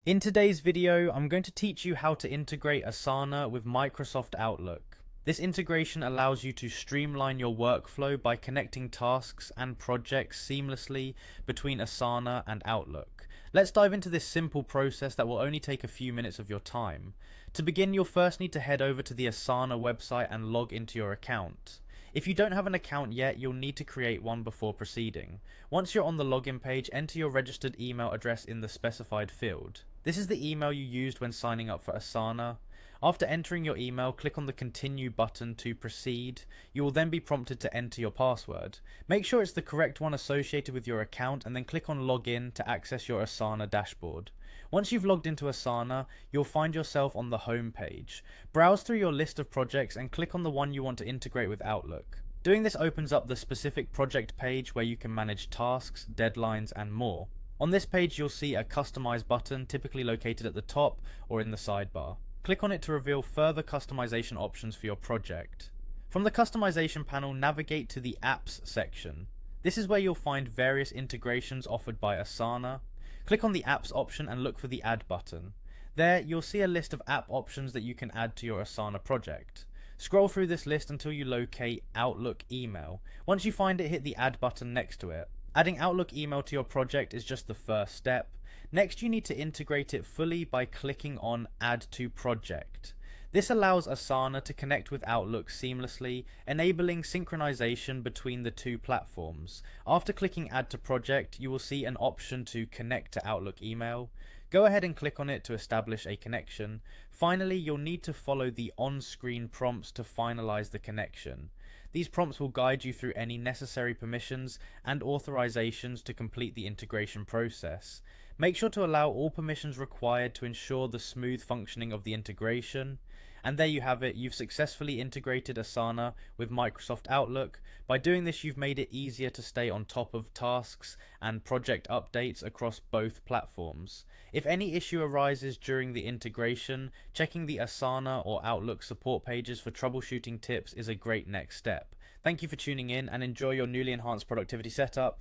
In today's video, I'm going to teach you how to integrate Asana with Microsoft Outlook. This integration allows you to streamline your workflow by connecting tasks and projects seamlessly between Asana and Outlook. Let's dive into this simple process that will only take a few minutes of your time. To begin, you'll first need to head over to the Asana website and log into your account. If you don't have an account yet, you'll need to create one before proceeding. Once you're on the login page, enter your registered email address in the specified field. This is the email you used when signing up for Asana. After entering your email, click on the Continue button to proceed. You will then be prompted to enter your password. Make sure it's the correct one associated with your account and then click on Login to access your Asana dashboard. Once you've logged into Asana, you'll find yourself on the home page. Browse through your list of projects and click on the one you want to integrate with Outlook. Doing this opens up the specific project page where you can manage tasks, deadlines, and more. On this page, you'll see a Customize button, typically located at the top or in the sidebar. Click on it to reveal further customization options for your project. From the customization panel, navigate to the Apps section. This is where you'll find various integrations offered by Asana. Click on the Apps option and look for the Add button. There, you'll see a list of app options that you can add to your Asana project. Scroll through this list until you locate Outlook Email. Once you find it, hit the Add button next to it. Adding Outlook Email to your project is just the first step. Next, you need to integrate it fully by clicking on Add to Project. This allows Asana to connect with Outlook seamlessly, enabling synchronization between the two platforms. After clicking Add to Project, you will see an option to connect to Outlook Email. Go ahead and click on it to establish a connection. Finally, you'll need to follow the on-screen prompts to finalize the connection. These prompts will guide you through any necessary permissions and authorizations to complete the integration process. Make sure to allow all permissions required to ensure the smooth functioning of the integration. And there you have it, you've successfully integrated Asana with Microsoft Outlook. By doing this, you've made it easier to stay on top of tasks and project updates across both platforms. If any issue arises during the integration, checking the Asana or Outlook support pages for troubleshooting tips is a great next step. Thank you for tuning in and enjoy your newly enhanced productivity setup.